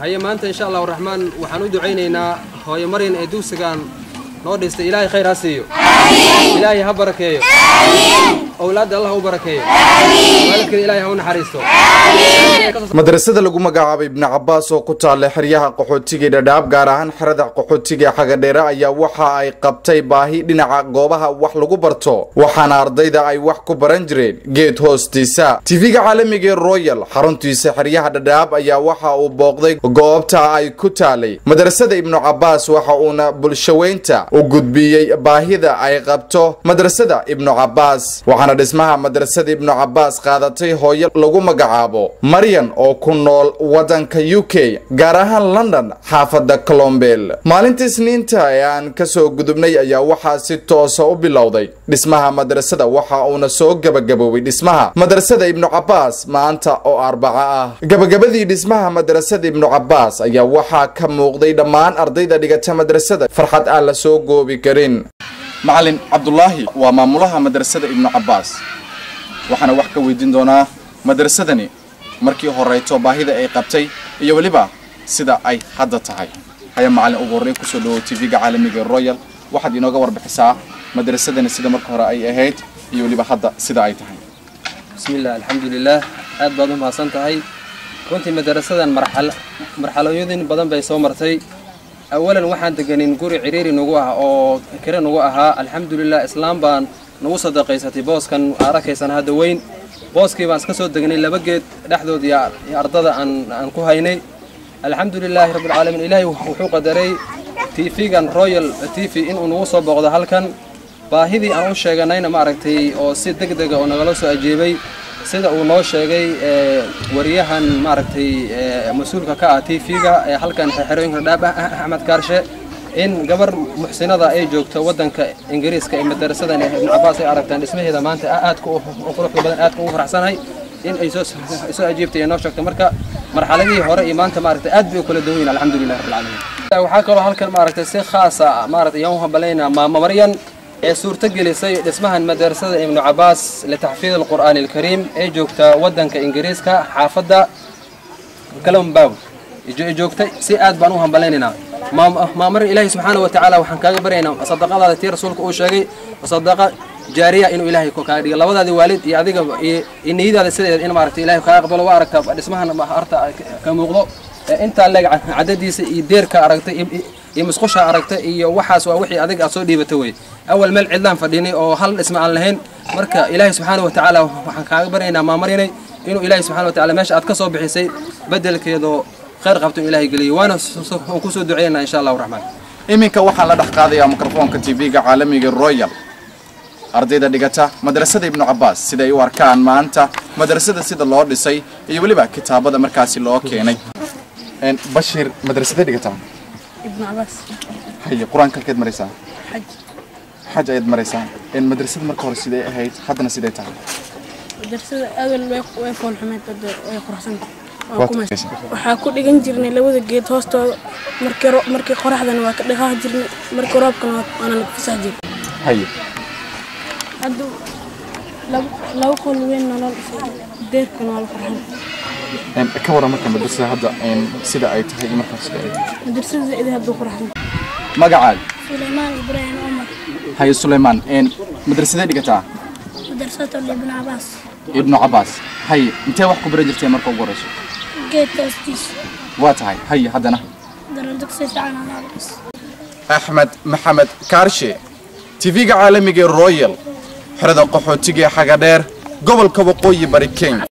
هيا ما أنت إن شاء الله الرحمن وحنود عينينا هاي مرين إدوسجان نودست إلهي خير هسيو إلهي هبركيه أولاد الله وبركيه ولكن إلهي هون حريصه madrasada lagu magacaabay ibn Cabbaas oo ku taal xiriyaha qaxootiga Dadaab gaar ahaan xirada qaxootiga Xagadheere ayaa waxa ay qabtay baahi dhinaca goobaha wax lagu barto waxaana ardayda ay wax ku baran jireen geed hoostiisa TV-ga caalamiga Royal xaruntiisa xiriyaha Dadaab ayaa waxa uu booqday goobta ay ku taalay madrasada ibn Cabbaas waxa uuna bulshaweynta u gudbiyay baahida ay qabto madrasada ibn Cabbaas waxaana dhismaha madrasada ibn Cabbaas qaadatay hooyo lagu magacaabo Marian oo ku nool wadanka UK gaar ahaan London xaafada Colombel maalintii Isniinta aan ka soo gudubnay ayaa waxa si toos ah u bilowday dhismaha madrasada waxa uu soo gabagaboobay dhismaha madrasada ibn Cabbaas maanta oo Arbaca ah gabagabadii dhismaha madrasada ibn Cabbaas ayaa waxa ka muuqday dhammaan ardayda dhigata madrasada farxad aan la soo goobi karin macallin Cabdullaahi waa maamulaha madrasada ibn Cabbaas waxana wax ka weydiin doonaa madrasadani markii horeyto baahida ay qabtay iyo waliba sida ay hadda tahay haya macallin ugu horeey ku soo dhawo TV-ga caalamiga Royal waxaad inooga warbixisaa madrasadani sida markii hore ay ahayd iyo waliba hadda sida ay tahay bismillaah alxamdulillaah aad baad u mahadsan tahay runtii madrasadan marxaladooyin badan bay soo martay awalan waxaan deganin guri ciriiri nagu ah oo kare nagu ahaa alxamdulillaah islaam baan nagu sadaqaysatay booskan arakaysan hadda weyn booskii baan iska soo degnay laba geed dhaxdood iyo ardada aan ku haynay alxamdulilaahi rabbil caalamiin ilaahay wuxuu qadaray TV-gan Royal TV inuu nagu soo booqdo halkan baahidii aan u sheeganayna ma aragtay oo si degdeg ah oo nagala soo ajeebay sida uu noo sheegay wariyahan ma aragtay mas'uulka ka ah TV-ga halkan xirooyinka Dadaab Axmed Kaarshe in gabar muxsinada ay joogto wadanka Ingiriiska ee madrasadan ibn Cabbaas ay aragtaan dhismaheeda maanta aad ku qurux badan aad ku faraxsanahay in ay soo ajeebtay noo sheegtay marka marxaladii hore iyo maanta ma aragtay aad bay kala duwan yihiin alxamdulillaah rabbil caalamiin waxa kale halkan ma aragtay si khaas ah ma aragtay yawm habalayna maama Marian ee suurta gelisay dhismahan madrasada ibn Cabbaas li tahfiid al-Qur'aan al-Kariim ee joogta wadanka Ingiriiska xaafada Colombel joogtay si aad baan u hambaleynaynaa ما مر إلهي سبحانه وتعالى وحن كاغ برينا صدق الله تي رسولك او شيغي وصدق جاريه انه الهي كو كاغ لبدادي والد iyo adiga in iyada sida in maartay ilaahay ka aqbalo waa aragta dhismahan ma harta ka muuqdo inta lag cadadiisa iyo deerka aragtay iyo musqusha aragtay iyo waxaas waa wixii adiga soo dhiibatay way awal meel cidlaan fadhinay oo hal dhisma aan lahayn marka ilaahay subhanahu wa ta'ala waxaan kaaga barayna ma marinay inuu ilaahay subhanahu wa ta'ala meesha aad ka soo bixisay bedelkeedo خير قبتم إلهي قلي وأنا وكسو دعينا إن شاء الله الرحمن إمك وحنا لدح قاضي ميكروفون كتيفيga caalamiga Royal ardayda dhigata madrasada ibn Cabbaas sida ay warkaan maanta madrasada sida loo dhisay iyo waliba kitaabada markaasi loo keenay Bashir madrasada dhigata ibn Cabbaas hay quraanka kalkeed maraysaa xaj ay maraysaa in madrasada marka hore sida ay ahayd haddana sida ay tahay madrasada awal way fool xumeed way quruxsan waxaa ku dhigan jirnay labada geed hoostooda markii qoraxdana waa ka dhaqaa jirnay markii roobkana waana la fasax jirnay hay hadda laba qol weyn nolol deerkana waa la farxan ka waran marka madrasada hadda sida ay tahay markaas madrasada zaid hadda quraxsan magacaad Suleymaan Ibrahim Umar hay Suleymaan madrasada dhigataa madrasada ibn Cabbaas ibn Cabbaas hay intee wax ku baran jirtay marka ugu horeyso geed hoostiis waa tahay hay haddana darajada si fiican aan Axmed Maxamed Kaarshe TV-ga caalamiga Royal xirada qaxootiga Xagadheer gobolka Waqooyi Bari Kenya